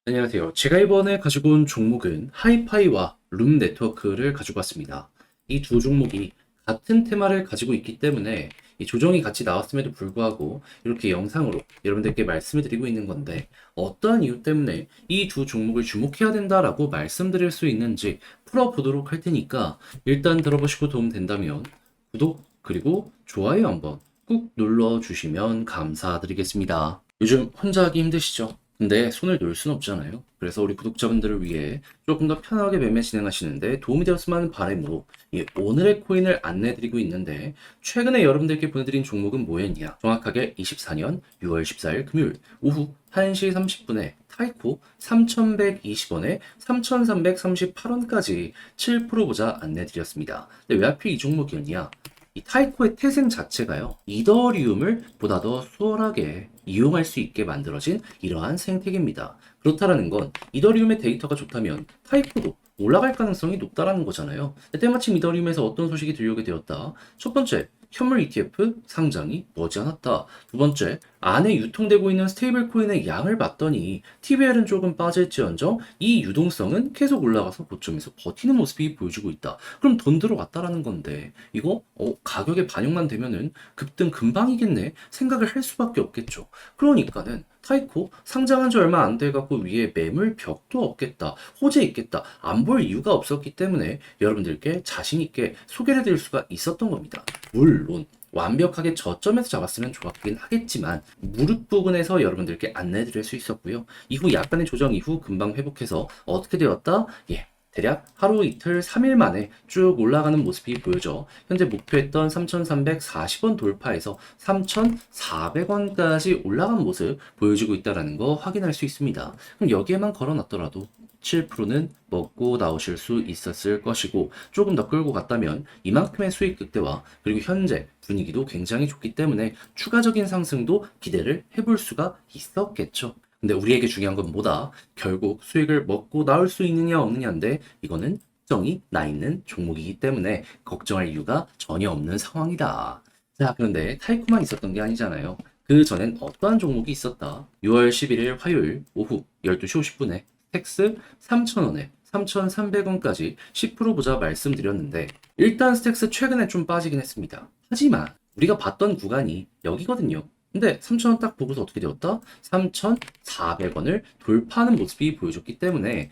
안녕하세요. 제가 이번에 가지고 온 종목은 하이파이와 룸 네트워크를 가지고 왔습니다. 이 두 종목이 같은 테마를 가지고 있기 때문에 이 조정이 같이 나왔음에도 불구하고 이렇게 영상으로 여러분들께 말씀을 드리고 있는 건데, 어떠한 이유 때문에 이 두 종목을 주목해야 된다라고 말씀드릴 수 있는지 풀어보도록 할 테니까, 일단 들어보시고 도움 된다면 구독 그리고 좋아요 한번 꾹 눌러주시면 감사드리겠습니다. 요즘 혼자 하기 힘드시죠? 근데 손을 놓을 순 없잖아요. 그래서 우리 구독자분들을 위해 조금 더 편하게 매매 진행하시는데 도움이 되었으면 하는 바람으로 이 오늘의 코인을 안내드리고 있는데, 최근에 여러분들께 보내드린 종목은 뭐였냐? 정확하게 24년 6월 14일 금요일 오후 1시 30분에 타이코 3,120원에 3,338원까지 7% 보자 안내드렸습니다. 근데 왜 하필 이 종목이었냐? 이 타이코의 태생 자체가요, 이더리움을 보다 더 수월하게 이용할 수 있게 만들어진 이러한 생태계입니다. 그렇다라는 건 이더리움의 데이터가 좋다면 타이코도 올라갈 가능성이 높다라는 거잖아요. 때마침 이더리움에서 어떤 소식이 들려오게 되었다. 첫 번째, 현물 ETF 상장이 머지않았다. 두 번째, 안에 유통되고 있는 스테이블 코인의 양을 봤더니 TVL은 조금 빠질지언정 이 유동성은 계속 올라가서 고점에서 버티는 모습이 보여주고 있다. 그럼 돈 들어왔다라는 건데, 이거 가격에 반영만 되면은 급등 금방이겠네 생각을 할 수밖에 없겠죠. 그러니까는 타이코 상장한 지 얼마 안 돼갖고 위에 매물 벽도 없겠다, 호재 있겠다, 안 볼 이유가 없었기 때문에 여러분들께 자신 있게 소개를 드릴 수가 있었던 겁니다. 물론 완벽하게 저점에서 잡았으면 좋았긴 하겠지만 무릎 부근에서 여러분들께 안내드릴 수 있었고요. 이후 약간의 조정 이후 금방 회복해서 어떻게 되었다? 대략 하루 이틀 3일 만에 쭉 올라가는 모습이 보여져 현재 목표했던 3,340원 돌파해서 3,400원까지 올라간 모습 보여주고 있다는 거 확인할 수 있습니다. 그럼 여기에만 걸어놨더라도 7%는 먹고 나오실 수 있었을 것이고, 조금 더 끌고 갔다면 이만큼의 수익 극대화 그리고 현재 분위기도 굉장히 좋기 때문에 추가적인 상승도 기대를 해볼 수가 있었겠죠. 근데 우리에게 중요한 건 뭐다? 결국 수익을 먹고 나올 수 있느냐 없느냐인데, 이거는 걱정이 나 있는 종목이기 때문에 걱정할 이유가 전혀 없는 상황이다. 자, 그런데 타이코만 있었던 게 아니잖아요. 그 전엔 어떠한 종목이 있었다? 6월 11일 화요일 오후 12시 50분에 스택스 3,000원에 3,300원까지 10% 보자 말씀드렸는데, 일단 스택스 최근에 좀 빠지긴 했습니다. 하지만 우리가 봤던 구간이 여기거든요. 근데 3,000원 딱 보고서 어떻게 되었다? 3,400원을 돌파하는 모습이 보여줬기 때문에,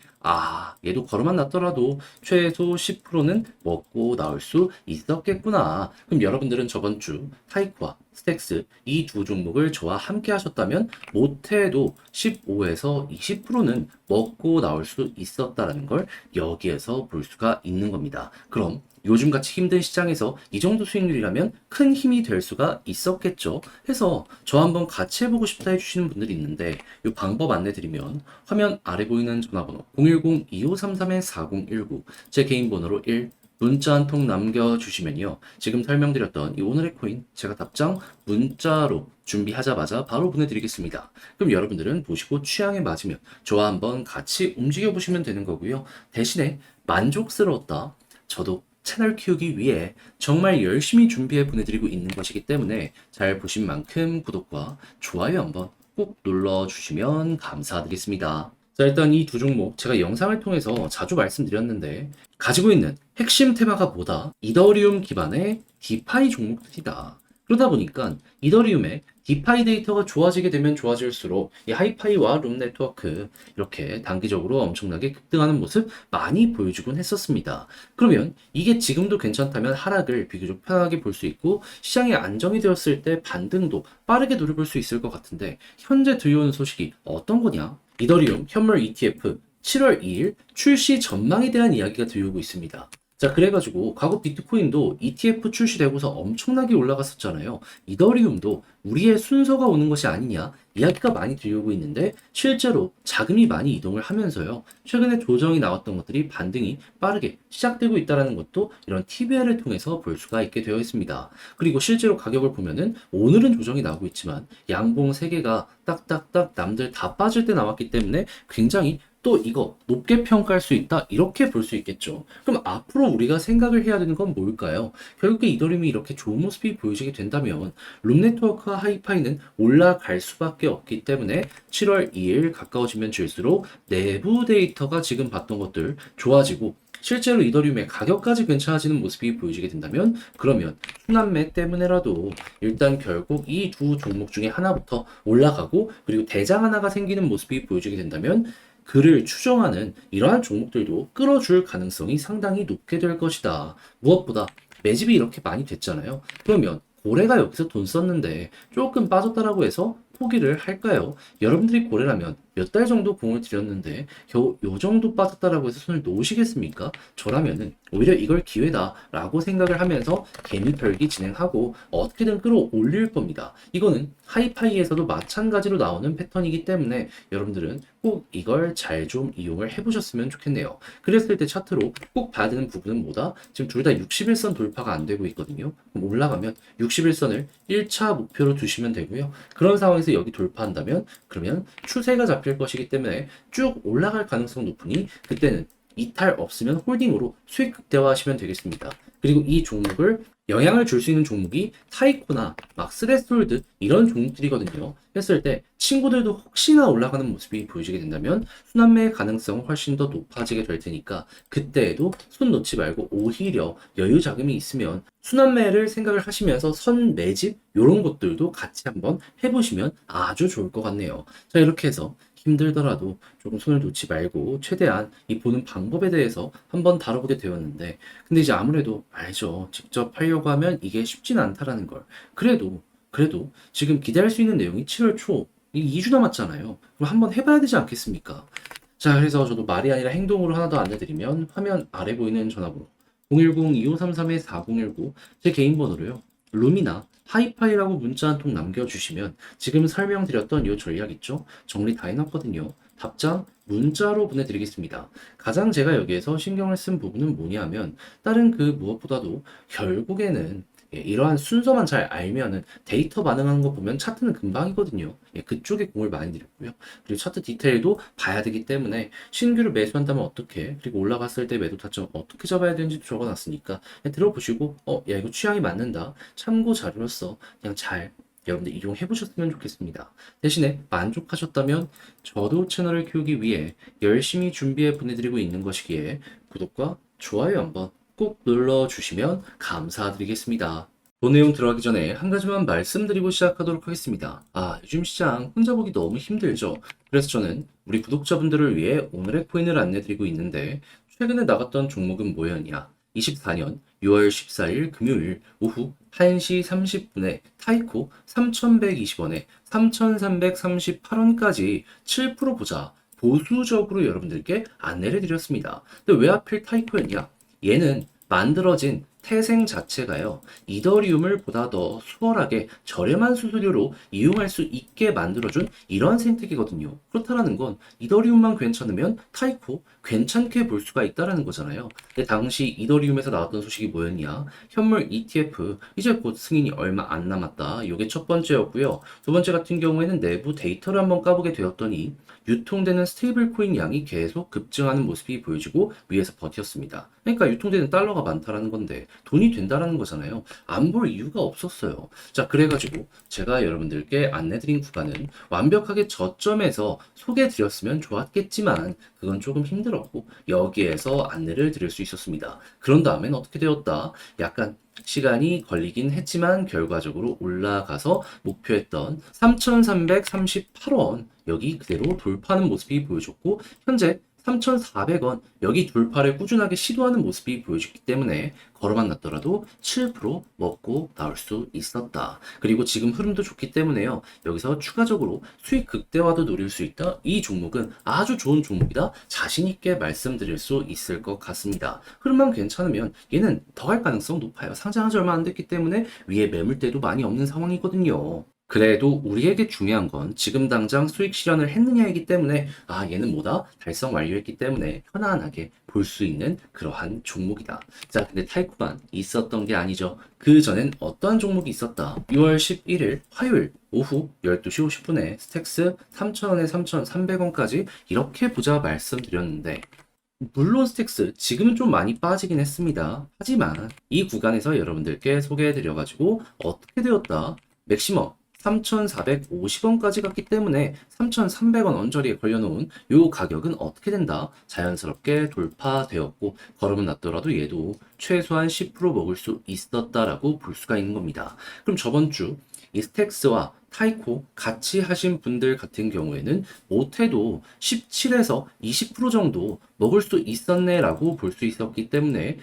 얘도 걸어만 놨더라도 최소 10%는 먹고 나올 수 있었겠구나. 그럼 여러분들은 저번 주 타이코와 스택스 이 두 종목을 저와 함께 하셨다면 못해도 15에서 20%는 먹고 나올 수 있었다는 걸 여기에서 볼 수가 있는 겁니다. 그럼 요즘같이 힘든 시장에서 이 정도 수익률이라면 큰 힘이 될 수가 있었겠죠. 해서 저 한번 같이 해보고 싶다 해주시는 분들이 있는데, 이 방법 안내드리면 화면 아래 보이는 전화번호 010-2533-4019, 제 개인 번호로 1, 문자 한 통 남겨주시면요, 지금 설명드렸던 이 오늘의 코인 제가 답장 문자로 준비하자마자 바로 보내드리겠습니다. 그럼 여러분들은 보시고 취향에 맞으면 저와 한번 같이 움직여보시면 되는 거고요. 대신에 만족스러웠다, 저도 채널 키우기 위해 정말 열심히 준비해 보내드리고 있는 것이기 때문에 잘 보신 만큼 구독과 좋아요 한번 꼭 눌러주시면 감사드리겠습니다. 자, 일단 이 두 종목 제가 영상을 통해서 자주 말씀드렸는데, 가지고 있는 핵심 테마가 뭐다? 이더리움 기반의 디파이 종목들이다. 그러다 보니까 이더리움의 디파이 데이터가 좋아지게 되면 좋아질수록 이 하이파이와 룸 네트워크 이렇게 단기적으로 엄청나게 급등하는 모습 많이 보여주곤 했었습니다. 그러면 이게 지금도 괜찮다면 하락을 비교적 편하게 볼 수 있고, 시장이 안정이 되었을 때 반등도 빠르게 노려볼 수 있을 것 같은데, 현재 들려오는 소식이 어떤 거냐? 이더리움 현물 ETF 7월 2일 출시 전망에 대한 이야기가 들려오고 있습니다. 자, 그래가지고 과거 비트코인도 ETF 출시되고서 엄청나게 올라갔었잖아요. 이더리움도 우리의 순서가 오는 것이 아니냐 이야기가 많이 들려오고 있는데, 실제로 자금이 많이 이동을 하면서요, 최근에 조정이 나왔던 것들이 반등이 빠르게 시작되고 있다는 것도 이런 TVL을 통해서 볼 수가 있게 되어 있습니다. 그리고 실제로 가격을 보면은 오늘은 조정이 나오고 있지만 양봉 3개가 딱딱딱 남들 다 빠질 때 나왔기 때문에 굉장히 또 이거 높게 평가할 수 있다 이렇게 볼 수 있겠죠. 그럼 앞으로 우리가 생각을 해야 되는 건 뭘까요? 결국에 이더리움이 이렇게 좋은 모습이 보여지게 된다면 룸 네트워크와 하이파이는 올라갈 수밖에 없기 때문에 7월 2일 가까워지면 질수록 내부 데이터가 지금 봤던 것들 좋아지고 실제로 이더리움의 가격까지 괜찮아지는 모습이 보여지게 된다면 그러면 순환매 때문에라도 일단 결국 이 두 종목 중에 하나부터 올라가고 그리고 대장 하나가 생기는 모습이 보여지게 된다면 그를 추정하는 이러한 종목들도 끌어줄 가능성이 상당히 높게 될 것이다. 무엇보다 매집이 이렇게 많이 됐잖아요. 그러면 고래가 여기서 돈 썼는데 조금 빠졌다라고 해서 포기를 할까요? 여러분들이 고래라면 몇 달 정도 공을 들였는데 겨우 요 정도 빠졌다라고 해서 손을 놓으시겠습니까? 저라면은 오히려 이걸 기회다라고 생각을 하면서 개미 털기 진행하고 어떻게든 끌어올릴 겁니다. 이거는 하이파이에서도 마찬가지로 나오는 패턴이기 때문에 여러분들은 꼭 이걸 잘 좀 이용을 해보셨으면 좋겠네요. 그랬을 때 차트로 꼭 봐야 되는 부분은 뭐다? 지금 둘 다 61선 돌파가 안 되고 있거든요. 그럼 올라가면 61선을 1차 목표로 두시면 되고요. 그런 상황에서 여기 돌파한다면 그러면 추세가 잡힐 것이기 때문에 쭉 올라갈 가능성 높으니 그때는 이탈 없으면 홀딩으로 수익 극대화하시면 되겠습니다. 그리고 이 종목을 영향을 줄 수 있는 종목이 타이코나 막 스레스홀드 이런 종목들이거든요. 했을 때 친구들도 혹시나 올라가는 모습이 보여지게 된다면 순환매의 가능성은 훨씬 더 높아지게 될 테니까 그때에도 손 놓지 말고 오히려 여유 자금이 있으면 순환매를 생각을 하시면서 선 매집 이런 것들도 같이 한번 해보시면 아주 좋을 것 같네요. 자, 이렇게 해서 힘들더라도 조금 손을 놓지 말고 최대한 이 보는 방법에 대해서 한번 다뤄보게 되었는데 근데 이제 아무래도 알죠. 직접 하려고 하면 이게 쉽진 않다라는 걸. 그래도 지금 기대할 수 있는 내용이 7월 초 2주 남았잖아요. 그럼 한번 해봐야 되지 않겠습니까? 자, 그래서 저도 말이 아니라 행동으로 하나 더 안내드리면 화면 아래 보이는 전화번호 010-2533-4019 제 개인 번호로요. 룸이나 하이파이라고 문자 한 통 남겨주시면 지금 설명드렸던 이 전략 있죠? 정리 다 해놨거든요. 답장 문자로 보내드리겠습니다. 가장 제가 여기에서 신경을 쓴 부분은 뭐냐면 다른 그 무엇보다도 결국에는 이러한 순서만 잘 알면은 데이터 반응하는 거 보면 차트는 금방이거든요. 그쪽에 공을 많이 들였고요. 그리고 차트 디테일도 봐야 되기 때문에 신규를 매수한다면 어떻게 그리고 올라갔을 때 매도 타점 어떻게 잡아야 되는지 적어놨으니까 들어보시고 야 이거 취향이 맞는다. 참고 자료로서 그냥 잘 여러분들 이용해 보셨으면 좋겠습니다. 대신에 만족하셨다면 저도 채널을 키우기 위해 열심히 준비해 보내드리고 있는 것이기에 구독과 좋아요 한번 꼭 눌러주시면 감사드리겠습니다. 본 내용 들어가기 전에 한 가지만 말씀드리고 시작하도록 하겠습니다. 요즘 시장 혼자 보기 너무 힘들죠? 그래서 저는 우리 구독자분들을 위해 오늘의 코인을 안내드리고 있는데 최근에 나갔던 종목은 뭐였냐? 24년 6월 14일 금요일 오후 1시 30분에 타이코 3,120원에 3,338원까지 7% 보자 보수적으로 여러분들께 안내를 드렸습니다. 근데 왜 하필 타이코였냐? 얘는 만들어진 태생 자체가요, 이더리움을 보다 더 수월하게 저렴한 수수료로 이용할 수 있게 만들어준 이러한 생태계거든요. 그렇다는 건 이더리움만 괜찮으면 타이코 괜찮게 볼 수가 있다라는 거잖아요. 근데 당시 이더리움에서 나왔던 소식이 뭐였냐? 현물 ETF 이제 곧 승인이 얼마 안 남았다. 이게 첫 번째였고요. 두 번째 같은 경우에는 내부 데이터를 한번 까보게 되었더니 유통되는 스테이블 코인 양이 계속 급증하는 모습이 보여지고 위에서 버텼습니다. 그러니까 유통되는 달러가 많다라는 건데 돈이 된다라는 거잖아요. 안 볼 이유가 없었어요. 자, 그래가지고 제가 여러분들께 안내드린 구간은 완벽하게 저점에서 소개해드렸으면 좋았겠지만 그건 조금 힘들었고 여기에서 안내를 드릴 수 있었습니다. 그런 다음엔 어떻게 되었다? 약간 시간이 걸리긴 했지만 결과적으로 올라가서 목표했던 3,338원 여기 그대로 돌파하는 모습이 보여줬고 현재 3,400원 여기 돌파를 꾸준하게 시도하는 모습이 보여줬기 때문에 걸어만 놨더라도 7% 먹고 나올 수 있었다. 그리고 지금 흐름도 좋기 때문에요. 여기서 추가적으로 수익 극대화도 노릴 수 있다. 이 종목은 아주 좋은 종목이다. 자신 있게 말씀드릴 수 있을 것 같습니다. 흐름만 괜찮으면 얘는 더 갈 가능성 높아요. 상장한 지 얼마 안 됐기 때문에 위에 매물대도 많이 없는 상황이거든요. 그래도 우리에게 중요한 건 지금 당장 수익 실현을 했느냐이기 때문에 얘는 뭐다? 달성 완료했기 때문에 편안하게 볼 수 있는 그러한 종목이다. 자, 근데 타이코만 있었던 게 아니죠. 그 전엔 어떤 종목이 있었다? 6월 11일 화요일 오후 12시 50분에 스택스 3,000원에 3,300원까지 이렇게 보자 말씀드렸는데 물론 스택스 지금은 좀 많이 빠지긴 했습니다. 하지만 이 구간에서 여러분들께 소개해드려가지고 어떻게 되었다? 맥시멈 3,450원까지 갔기 때문에 3,300원 언저리에 걸려놓은 요 가격은 어떻게 된다? 자연스럽게 돌파되었고 걸음은 낮더라도 얘도 최소한 10% 먹을 수 있었다라고 볼 수가 있는 겁니다. 그럼 저번 주 이 스택스와 타이코 같이 하신 분들 같은 경우에는 못해도 17에서 20% 정도 먹을 수 있었네라고 볼 수 있었기 때문에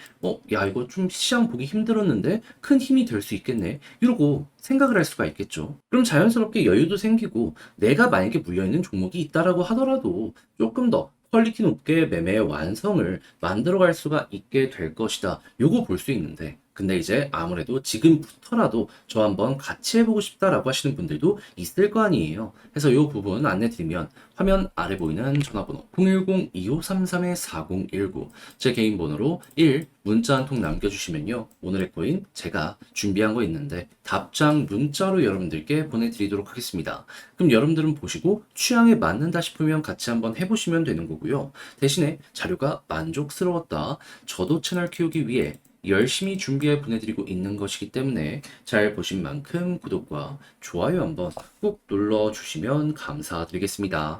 야 이거 좀 시장 보기 힘들었는데 큰 힘이 될 수 있겠네 이러고 생각을 할 수가 있겠죠. 그럼 자연스럽게 여유도 생기고 내가 만약에 물려있는 종목이 있다라고 하더라도 조금 더 퀄리티 높게 매매의 완성을 만들어갈 수가 있게 될 것이다. 요거 볼 수 있는데 근데 이제 아무래도 지금부터라도 저 한번 같이 해보고 싶다라고 하시는 분들도 있을 거 아니에요. 그래서 이 부분 안내 드리면 화면 아래 보이는 전화번호 010-2533-4019 제 개인 번호로 1 문자 한 통 남겨주시면요. 오늘의 코인 제가 준비한 거 있는데 답장 문자로 여러분들께 보내드리도록 하겠습니다. 그럼 여러분들은 보시고 취향에 맞는다 싶으면 같이 한번 해보시면 되는 거고요. 대신에 자료가 만족스러웠다. 저도 채널 키우기 위해 열심히 준비해 보내드리고 있는 것이기 때문에 잘 보신 만큼 구독과 좋아요 한번 꾹 눌러주시면 감사드리겠습니다.